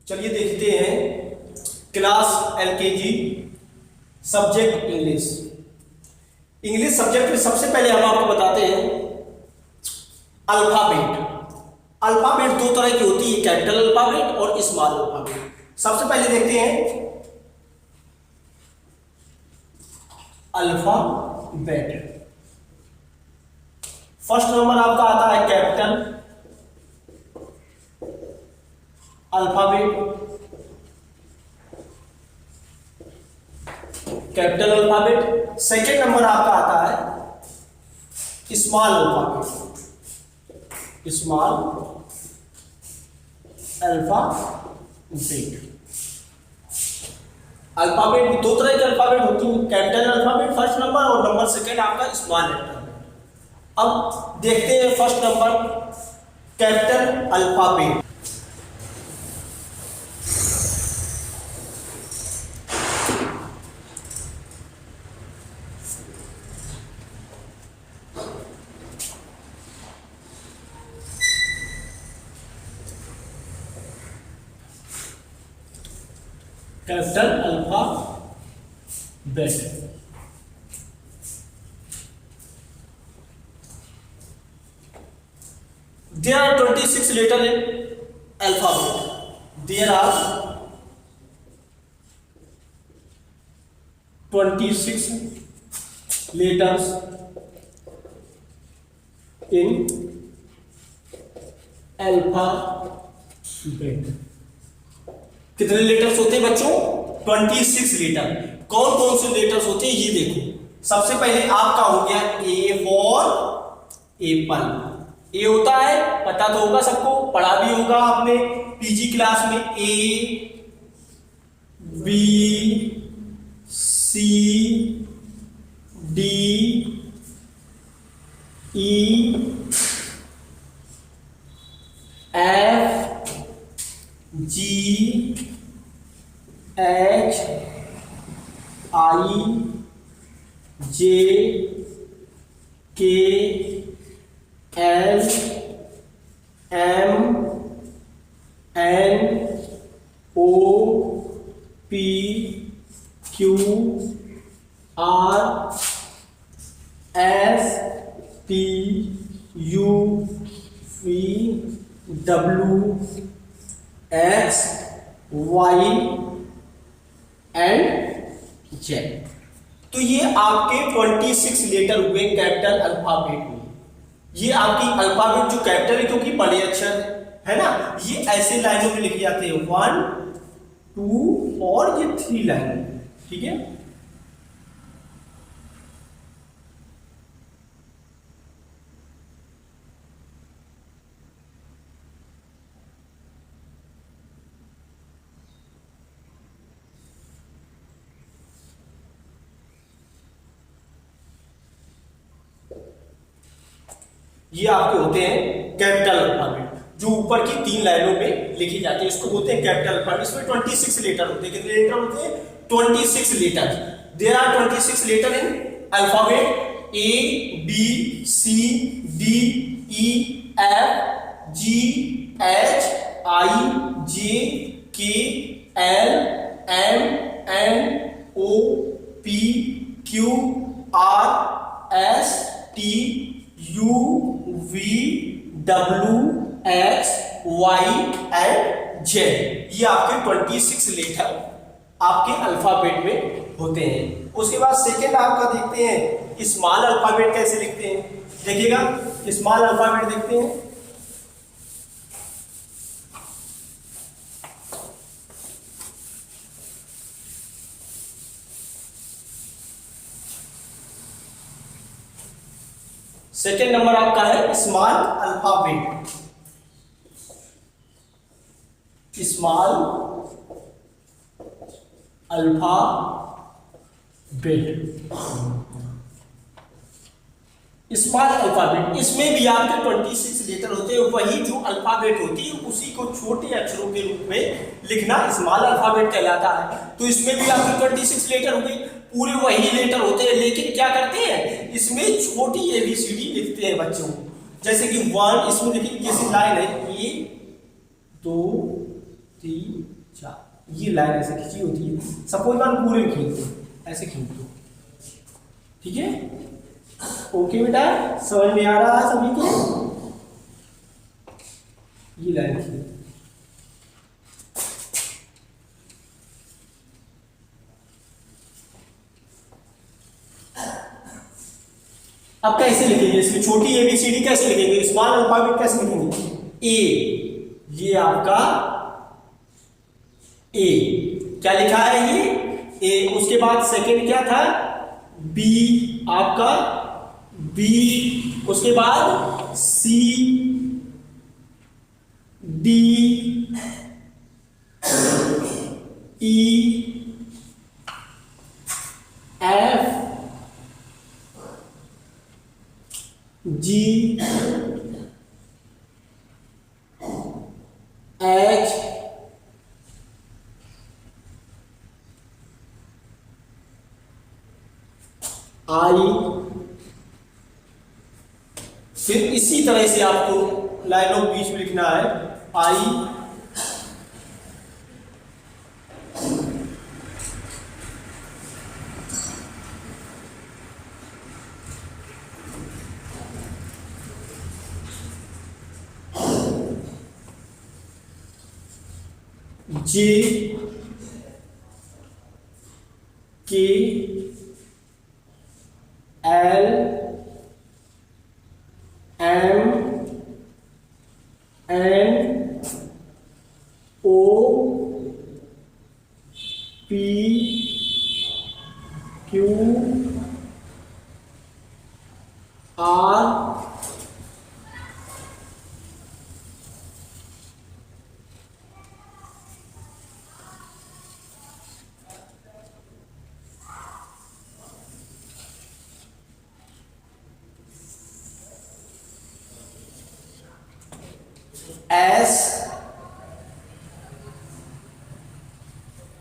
चलिए देखते हैं class LKG subject English. English subject में सबसे पहले हम आपको बताते हैं अल्फाबेट। अल्फाबेट दो तरह की होती है, कैपिटल अल्फाबेट और स्मॉल अल्फाबेट। सबसे पहले देखते हैं अल्फाबेट। फर्स्ट नंबर आपका आता है capital alphabet. Capital alphabet. Second number आपका आता है small alphabet. Small alphabet. Alphabet में दो तरह के अल्फाबेट होती है, कैपिटल अल्फाबेट फर्स्ट नंबर और नंबर सेकेंड आपका स्मॉल अल्फाबेट। अब देखते हैं first number capital alphabet. Capital alphabet. There are 26 letters in alphabet. There are 26 letters in alphabet. कितने लेटर्स होते हैं बच्चों? 26 लेटर। कौन कौन से लेटर्स होते हैं ये देखो। सबसे पहले आपका हो गया ए फॉर एप्पल। ए होता है, पता तो होगा सबको, पढ़ा भी होगा आपने पीजी क्लास में। A B C D E F G H I J K L M N O P Q R S T U V W X Y and Z. तो ये आपके 26 लेटर हुए कैपिटल अल्फाबेट में। ये आपकी alphabet जो capital है क्योंकि बड़े अक्षर है ना, ये ऐसे लाइनों में लिखे जाते हैं 1 2 और ये 3 लाइन। ठीक है, ये आपके होते हैं कैपिटल अल्फाबेट जो ऊपर की 3 लाइनों में लिखी जाती है, इसको बोलते हैं कैपिटल अल्फाबेट। इसमें 26 लेटर होते हैं। कितने लेटर होते हैं? 26 letter. There are 26 letter in alphabet. A B C D E F G H I J K L M N O P Q R S T U V W X Y and Z. ये आपके 26 letter आपके alphabet में होते हैं। उसके बाद second आपका देखते हैं स्मॉल अल्फाबेट कैसे लिखते हैं। देखिएगा स्मॉल अल्फाबेट देखते हैं। सेकेंड नंबर आपका है small alphabet. Small alphabet. Small alphabet, इसमें भी आपके 26 लेटर होते हैं। वही जो अल्फाबेट होती है उसी को छोटे अक्षरों के रूप में लिखना स्मॉल अल्फाबेट कहलाता है। तो इसमें भी आपके 26 लेटर हो गई, पूरे वही लेटर होते हैं, लेकिन क्या करते हैं इसमें छोटी एबीसीडी लिखते हैं बच्चों। जैसे कि 1 इसमें लिखिए, जैसे लाइन है 1 2 3 अच्छा, ये लाइन ऐसे खींची होती है, सपोज मान पूरे में खींच दो, ऐसे खींच दो, ठीक है। ओके बेटा, समझ में आ रहा है सभी को? ये लाइन खींच, अब कैसे लिखेंगे इसमें छोटी एबीसीडी कैसे लिखेंगे, स्मॉल अल्फाबेट कैसे लिखेंगे? ए, ये आपका ए, क्या लिखा है ये ए, उसके बाद सेकंड क्या था? बी, आपका बी, उसके बाद सी, D, E, F, G, H, आई, फिर इसी तरह से आपको लाइनों के बीच में लिखना है I, J, K, L, M, N, O, P, Q, R, S,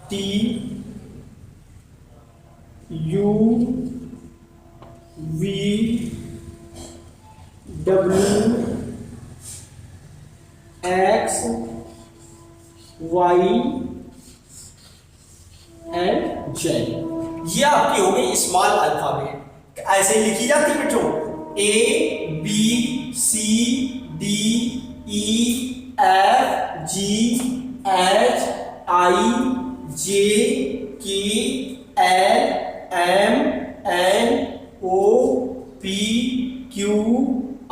T, U, V, W, X, Y and Z. ये आपकी हो गई स्मॉल अल्फाबेट, ऐसे ही लिखी जाती है बेटों, A, B, C, D, E, F, G, H, I, J, K, L, M, N, O, P, Q,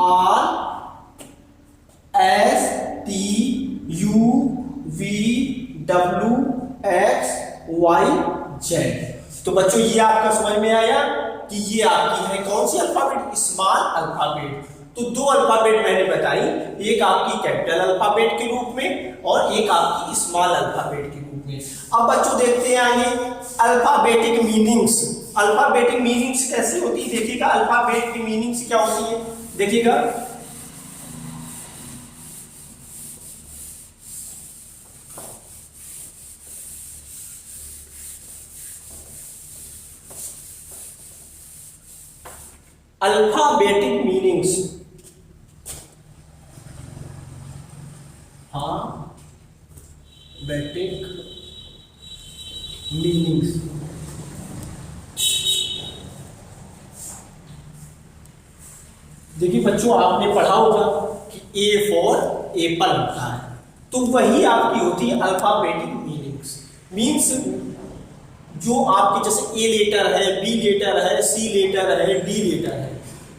R, S, T, U, V, W, X, Y, Z. तो बच्चों ये आपका समझ में आया कि ये आपकी है कौन सी अल्फाबेट? Small alphabet. तो दो अल्फाबेट मैंने बताई, एक आपकी कैपिटल अल्फाबेट के रूप में और एक आपकी स्मॉल अल्फाबेट के रूप में। अब बच्चों देखते हैं आगे अल्फाबेटिक मीनिंग्स। अल्फाबेटिक मीनिंग्स कैसे होती है देखिएगा, अल्फाबेट की मीनिंग्स क्या होती है देखिएगा। अल्फाबेटिक मीनिंग्स, हाँ बेटिक मीनिंग्स, देखिए बच्चों आपने पढ़ा होगा कि ए फॉर एप्पल होता है, तो वही आपकी होती है अल्फाबेटिक मीनिंग्स। मीन्स जो आपके जैसे ए लेटर है, बी लेटर है, सी लेटर है, डी लेटर है,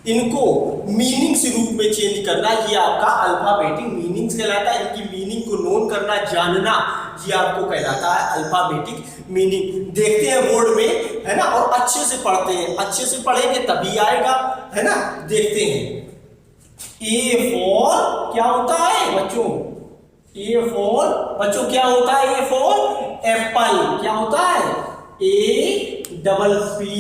इनको मीनिंग्स रूप में चेंज करना, ये आपका अल्फाबेटिक मीनिंग्स कहलाता है। इनकी मीनिंग को नोन करना, जानना, ये आपको कहलाता है अल्फाबेटिक मीनिंग। देखते हैं बोर्ड में, है ना, और अच्छे से पढ़ते हैं, अच्छे से पढ़ेंगे तभी आएगा, है ना। देखते हैं ए फॉर क्या होता है बच्चों? ए फॉर बच्चों क्या होता है? ए फॉर एप्पल क्या होता है? A double P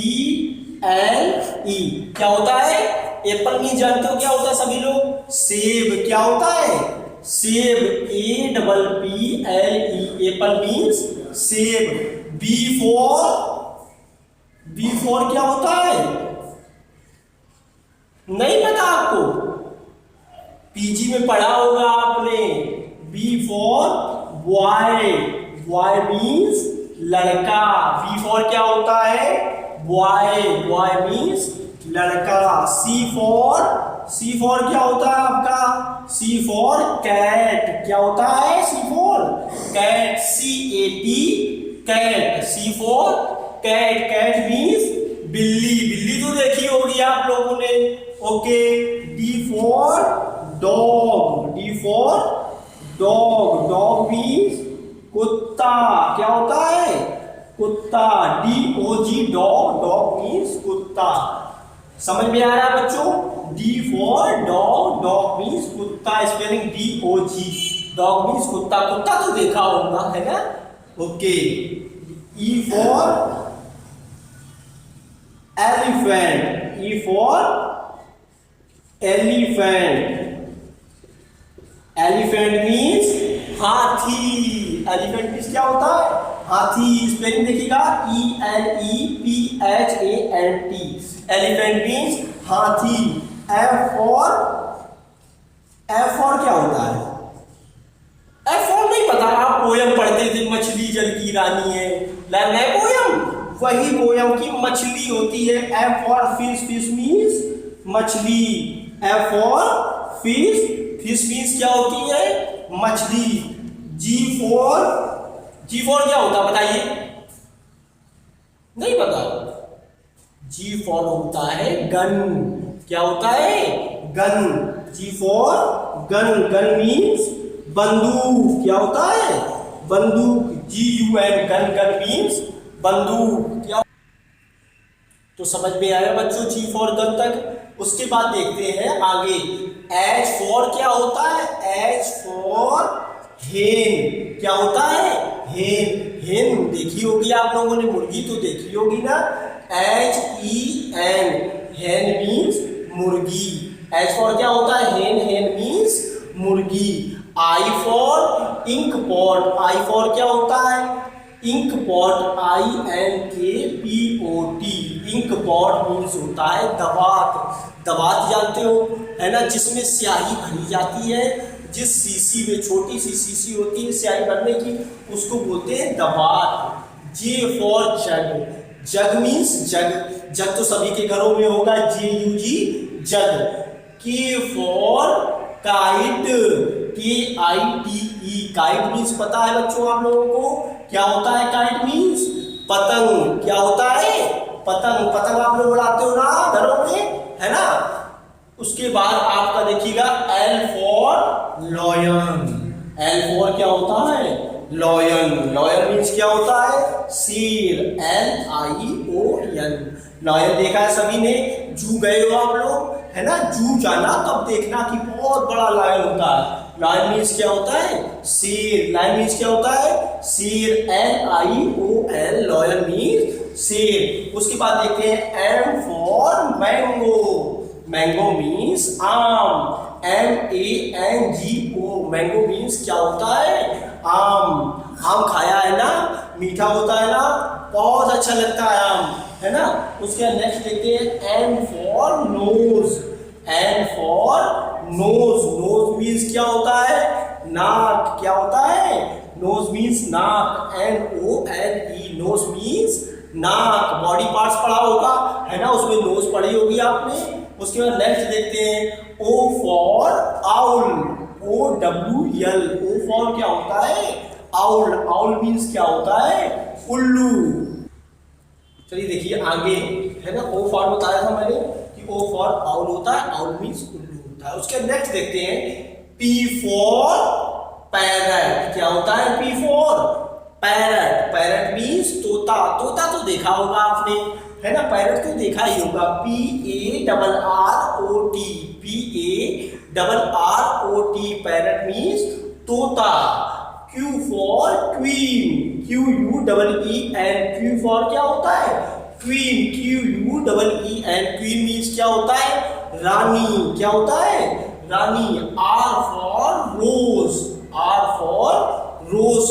L E क्या होता है? एप्पल नहीं जानते हो क्या होता है सभी लोग? सेब क्या होता है? सेब, A double P L E, Apple means सेब। बी फॉर क्या होता है? नहीं पता आपको? पीजी में पढ़ा होगा आपने। B for boy, boy means लड़का। बी फॉर क्या होता है? बॉय, बॉय मीन्स लड़का। सी फॉर क्या होता है आपका? C for cat. क्या होता है? C for cat, CAT cat. C for cat, cat means बिल्ली। बिल्ली तो देखी होगी आप लोगों ने। Okay. D for dog, D for dog, dog means कुत्ता। क्या होता है? कुत्ता। DOG डॉग, डॉग मीन्स कुत्ता। समझ में आ रहा है बच्चों? D for dog, dog means कुत्ता। स्पेलिंग DOG, डॉग मीन्स कुत्ता। कुत्ता तो देखा होगा, है ना? Okay. E for elephant, E for elephant. Elephant means हाथी। एलिफेंट मीन्स क्या होता है? हाथी। स्पेलिंग देखिएगा ELEPHANT। एलिफेंट मीन्स हाथी। F फॉर क्या होता है? F फॉर नहीं पता? आप पोयम पढ़ते थे, मछली जल की रानी है, नए पोयम, वही पोयम की मछली होती है। F for fish, fish means मछली। F for fish, fish means क्या होती है? मछली। G फॉर क्या होता है बताइए? नहीं पता? G फॉर होता है गन। क्या होता है? Gun. G for gun, gun means बंदूक। क्या होता है? बंदूक। GUN गन, गन मीन्स बंदूक। क्या तो समझ में आया बच्चों G फॉर गन तक? उसके बाद देखते हैं आगे। H फॉर क्या होता है? H फॉर हेन। क्या होता है? हेन। हेन देखी होगी आप लोगों ने, मुर्गी तो देखी होगी ना? HEN, हेन मीन्स मुर्गी। H फॉर क्या होता है? हेन, हेन मीन्स मुर्गी। I for inkpot. I for क्या होता है? Inkpot, INKPOT। Inkpot means होता है दवात। दवात जानते हो, है ना? जिसमें स्याही भरी जाती है, जिस शीशी में, छोटी सी शीशी होती है स्याही भरने की, उसको बोलते हैं दवात। J for jug. Jug means jug. Jug तो सभी के घरों में होगा, JUG jug. K for kite, KITE kite means पता है बच्चों आप लोगों को? क्या होता है काइट मीन्स? पतंग। क्या होता है? पतंग। पतंग आप लोग उड़ाते हो ना घरों में, है ना? उसके बाद आपका देखिएगा L for lion. L for क्या होता है? लॉयन। लॉयन मीन्स क्या होता है? शेर, LION। लॉयन देखा है सभी ने? जू गए हो आप लोग, है ना? जू जाना तब देखना कि बहुत बड़ा लायन होता है। लायन मीन्स क्या होता है? शेर। लायन मीन्स क्या होता है? शेर, LION। लॉयन मीन्स शेर। उसके बाद देखते हैं M for mango. Mango means आम, MANGO। मैंगो मीन्स क्या होता है? आम। आम खाया है ना? मीठा होता है ना? बहुत अच्छा लगता है आम, है ना? उसके नेक्स्ट देखते हैं N for nose. N for nose. Nose means क्या होता है? नाक। क्या होता है? नोज मीन्स नाक, NONE। नोज मीन्स नाक। बॉडी पार्ट्स पढ़ा होगा, है ना? उसमें नोज पढ़ी होगी आपने। उसके बाद नेक्स्ट देखते हैं O for owl, OWL। O for क्या होता है? आउल। आउल मीन्स क्या होता है? उल्लू। चलिए देखिए आगे, है ना? O फॉर बताया था मैंने कि O फॉर आउल होता है, आउल मीन्स उल्लू होता है। उसके नेक्स्ट देखते हैं P फॉर पैरट। क्या होता है? P for parrot. Parrot means तोता। तोता तो देखा होगा आपने, है ना? पैरट तो देखा ही होगा। PARROT। PARROT पैरट मीन्स तोता। Q for queen, QUEEN। Q for क्या होता है? Queen, QUEEN। क्वीन मीन्स क्या होता है? रानी। क्या होता है? रानी। R for rose. R for rose,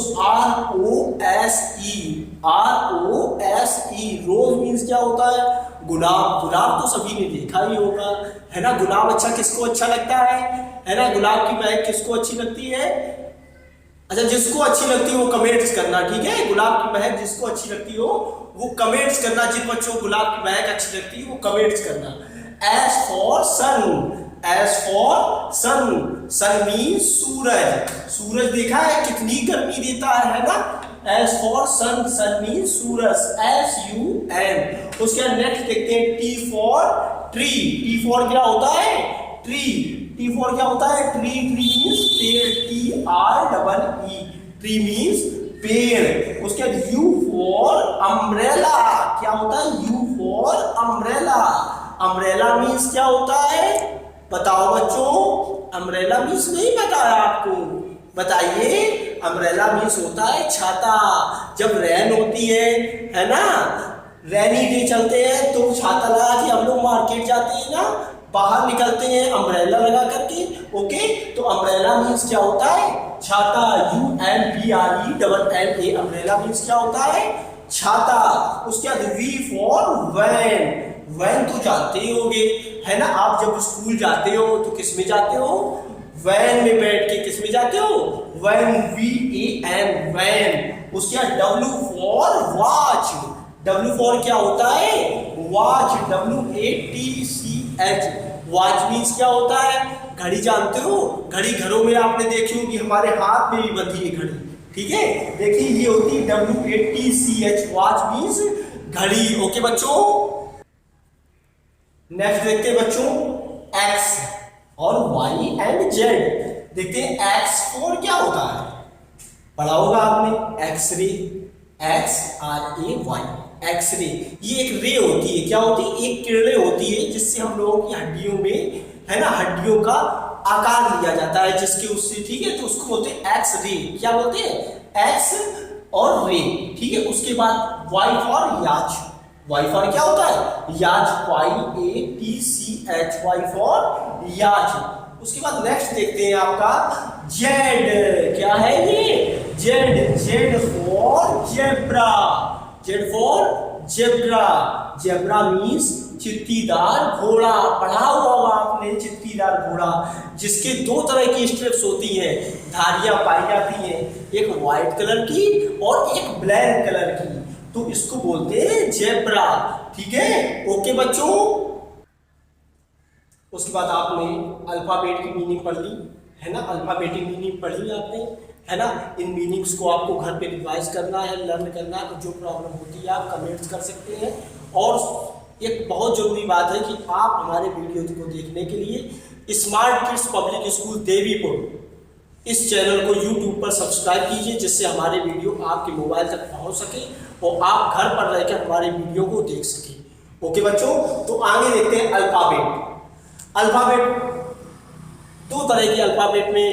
ROSE। Rose means क्या होता है? गुलाब। गुलाब तो सभी ने देखा ही होगा, है ना? गुलाब अच्छा किसको अच्छा लगता है ना? गुलाब की महक किसको अच्छी लगती है? अच्छा, जिसको अच्छी लगती हो वो कमेंट्स करना, ठीक है। गुलाब की महक जिसको अच्छी लगती हो वो कमेंट्स करना। जिन बच्चों को गुलाब की महक अच्छी लगती है वो कमेंट्स करना। S for sun, S for sun, sun means सूरज। सूरज देखा है कितनी गर्मी देता है ना। S for sun, sun means सूरज, SUN। उसके बाद नेक्स्ट देखते हैं T for tree. T for क्या होता है? ट्री। T फॉर क्या होता है? ट्री। ट्री मीन्स पेड़, TREE, ट्री मीन्स पेड़। उसके बाद U फॉर अम्ब्रेला। क्या होता है? U for umbrella. Umbrella means क्या होता है? बताओ बच्चों, अम्ब्रेला मीन्स नहीं बताया आपको, बताइए। अम्ब्रेला मीन्स होता है छाता। जब रेन होती है ना, रेनी डे चलते हैं तो छाता लगा के हम लोग मार्केट जाते हैं ना, बाहर निकलते हैं अम्ब्रेला लगा करके। ओके, तो अम्ब्रेला मीन्स क्या होता है? छाता। UMBRELLA, अम्ब्रेला मीन्स क्या होता है? छाता। उसके बाद V फॉर वैन। वैन तो जानते ही होंगे, है ना। आप जब स्कूल जाते हो तो किस में जाते हो? वैन में बैठ के। किस में जाते हो? Van, VAN, van. उसके बाद W for watch. W for क्या होता है? Watch, WATCH। वॉच मीन्स क्या होता है? घड़ी जानते हो? घड़ी घरों में आपने देखी होगी, हमारे हाथ में भी बंधी है घड़ी, ठीक है। देखिए ये होती है WATCH, वॉच मीन्स घड़ी। ओके बच्चों, नेक्स्ट देखते हैं बच्चों X और Y एंड Z। देखते हैं X फॉर क्या होता है? पढ़ा होगा आपने, एक्सरे, XRAY, एक्सरे। ये एक रे होती है। क्या होती है? एक किरणें होती है जिससे हम लोगों की हड्डियों में, है ना, हड्डियों का आकार लिया जाता है जिसके उससे, ठीक है। तो उसको बोलते हैं एक्स रे। क्या बोलते हैं? एक्स और रे, ठीक है। उसके बाद Y फॉर याच। Y फॉर क्या होता है? याच, YATCH, Y फॉर याच। उसके बाद नेक्स्ट देखते हैं आपका Z। क्या है ये? Z for zebra. Z for zebra. Zebra means चित्तीदार घोड़ा। पढ़ा हुआ होगा आपने, चित्तीदार घोड़ा, जिसके दो तरह की स्ट्रिप्स होती हैं, धारियां पाई जाती हैं, एक व्हाइट कलर की और एक ब्लैक कलर की। तो इसको बोलते हैं जेब्रा, ठीक है। ओके बच्चों, उसके बाद आपने अल्फाबेट की मीनिंग पढ़ ली, है ना। अल्फाबेटिक मीनिंग पढ़ी आपने, है ना। इन मीनिंग्स को आपको घर पे रिवाइज करना है, लर्न करना है। जो प्रॉब्लम होती है आप कमेंट्स कर सकते हैं। और एक बहुत जरूरी बात है कि आप हमारे वीडियो को देखने के लिए smart kids public school Devipur इस चैनल को यूट्यूब पर सब्सक्राइब कीजिए, जिससे हमारे वीडियो आपके मोबाइल तक पहुंच सके और आप घर पर रहकर हमारे वीडियो को देख सकें। ओके बच्चों, तो आगे देखते हैं अल्फाबेट। अल्फाबेट दो तरह के अल्फाबेट में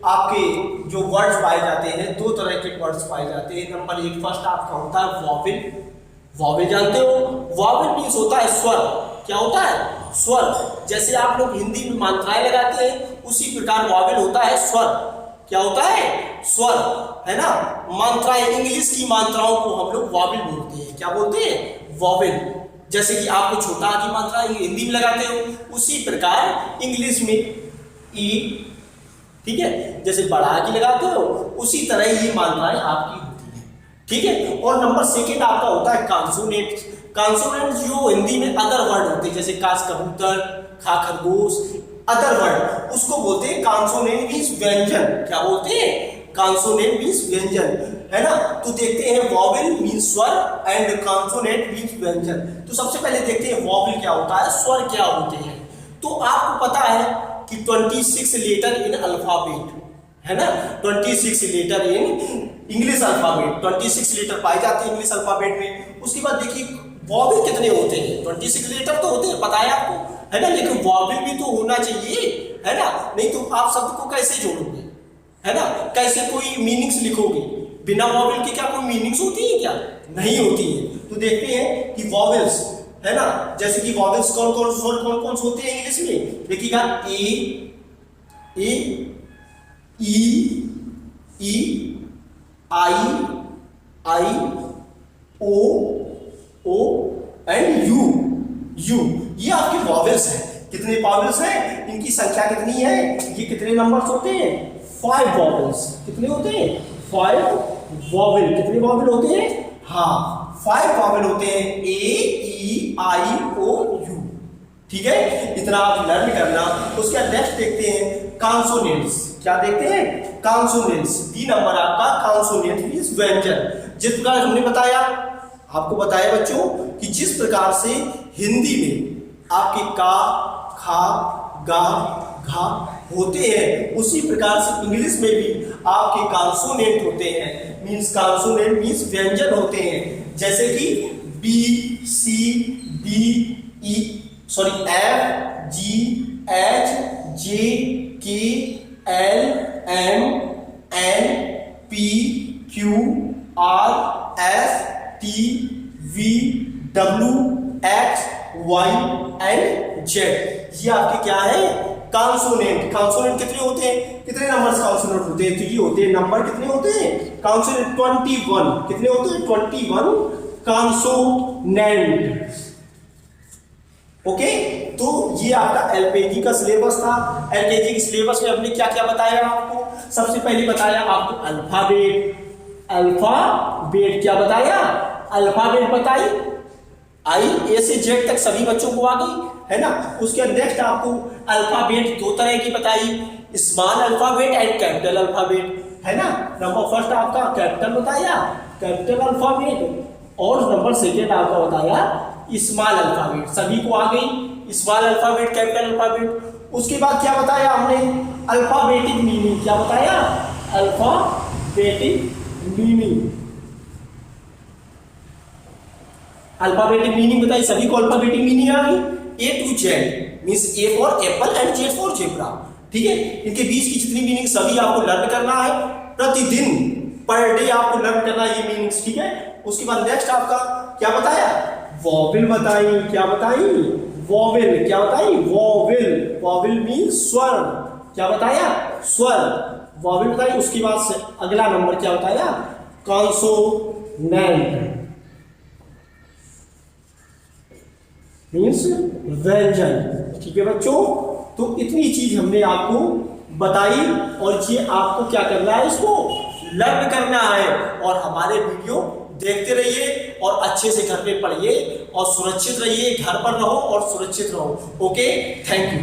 आपके जो वर्ड्स पाए जाते हैं, दो तरह के वर्ड्स पाए जाते हैं। नंबर एक फर्स्ट आपका होता है वॉवेल। वॉवेल जानते हो? वॉवेल मीन्स होता है स्वर। क्या होता है? स्वर। जैसे आप लोग हिंदी में मात्राएं लगाते हैं, उसी प्रकार वॉवेल होता है स्वर। क्या होता है? स्वर, है ना। मात्राएं, इंग्लिश की मात्राओं को हम लोग वॉवेल बोलते हैं। क्या बोलते हैं? वॉवेल। जैसे कि आपको छोटा आ की मात्रा हिंदी में लगाते हो, उसी प्रकार इंग्लिश में ई, ठीक है, जैसे बड़ा की लगाते हो, उसी तरह ये मात्राएं आपकी होती है, ठीक है। और नंबर सेकंड आपका होता है कॉन्सोनेंट। कॉन्सोनेंट जो हिंदी में अदर वर्ड होते हैं, जैसे कास कबूतर, खा खरगोश, अदर वर्ड, उसको बोलते हैं कॉन्सोनेंट मींस व्यंजन। क्या बोलते हैं? कॉन्सोनेंट मींस व्यंजन, है ना। तो देखते हैं वॉवेल मींस स्वर एंड कॉन्सोनेंट मींस व्यंजन। तो सबसे पहले देखते हैं वॉवेल क्या होता है, स्वर क्या होते हैं। तो आपको पता है कि 26 लेटर इन अल्फाबेट, है ना। 26 letter in English alphabet, 26 letter पाए जाते हैं इंग्लिश अल्फाबेट में। उसके बाद देखिए वॉवेल कितने होते हैं। 26 लेटर तो होते हैं, पता है आपको, है ना। लेकिन वॉवेल भी तो होना चाहिए, है ना। नहीं तो आप शब्द को कैसे जोड़ोगे, है ना। कैसे कोई मीनिंग्स लिखोगे? बिना वॉवेल के क्या कोई मीनिंग्स होती है? क्या नहीं होती है। तो देखते हैं कि वॉवेल्स, है ना, जैसे कि वॉवेल्स कौन कौन से होते हैं इंग्लिश में। देखिएगा ए, ई, आई, ओ एंड यू। ये आपके वॉवेल्स हैं। कितने वॉवेल्स हैं? इनकी संख्या कितनी है? ये कितने नंबर्स होते हैं? 5 वॉवेल्स। कितने होते हैं? 5 वॉवेल, कितने वॉवेल होते हैं? हाँ 5 वॉवेल होते हैं, ए ई आई ओ यू। ठीक है, इतना आप लर्न करना। उसके बाद नेक्स्ट देखते हैं कॉन्सोनेंट्स। क्या देखते हैं? कॉन्सोनेंट्स। बी नंबर आपका कॉन्सोनेंट मींस व्यंजन। जिस प्रकार हमने बताया, आपको बताया बच्चों कि जिस प्रकार से हिंदी में आपके का, खा, गा, घा होते हैं, उसी प्रकार से इंग्लिश में भी आपके कॉन्सोनेंट होते हैं। मींस कॉन्सोनेंट मींस व्यंजन होते हैं, जैसे कि B, C, D, E, sorry F, G, H, J, K, L, M, N, P, Q, R, S, T, V, W, X, Y and Z. ये आपके क्या है? कॉन्सोनेंट। कॉन्सोनेंट कितने होते हैं? कितने नंबर कॉन्सोनेंट होते हैं? 3 होते हैं। नंबर कितने होते हैं? कॉन्सोनेंट 21। कितने होते हैं? 21 कॉन्सोनेंट। ओके, तो ये आपका एलकेजी का सिलेबस था। एलकेजी के सिलेबस में हमने क्या क्या बताया आपको? सबसे पहले बताया आपको अल्फाबेट। अल्फाबेट क्या बताया? अल्फाबेट बताई, आई ए से जेड तक सभी बच्चों को आ गई, है ना। उसके नेक्स्ट आपको अल्फाबेट 2 तरह की बताई, small alphabet and capital alphabet, है ना। नंबर फर्स्ट आपका कैपिटल बताया, कैपिटल अल्फाबेट, और नंबर सेकेंड आपका बताया स्मॉल अल्फाबेट। सभी को आ गई स्मॉल अल्फाबेट, कैपिटल अल्फाबेट। उसके बाद क्या बताया हमने? Alphabetic meaning. क्या बताया? Alphabetic meaning. अल्फाबेटिक मीनिंग बताई, सभी को अल्फाबेटिक मीनिंग आ गई। A to Z means A for apple and Z for zebra. ठीक है, इनके बीच की जितनी मीनिंग सभी आपको लर्न करना है प्रतिदिन, पर डे आपको लर्न करना है ये मीनिंग्स। ठीक है, उसके बाद नेक्स्ट आपका क्या बताया? वॉवेल बताई। क्या बताई? वॉवेल। क्या बताई? वॉवेल। वॉवेल मींस स्वर। क्या बताया? स्वर, वॉवेल बताई। उसके बाद से अगला नंबर क्या बताया? कॉन्सोनेंट मीन्स व्यंजन। ठीक है बच्चों, तो इतनी चीज हमने आपको बताई, और ये आपको क्या करना है? इसको लर्न करना है। और हमारे वीडियो देखते रहिए और अच्छे से घर पे पढ़िए और सुरक्षित रहिए। घर पर रहो और सुरक्षित रहो। Okay, thank you.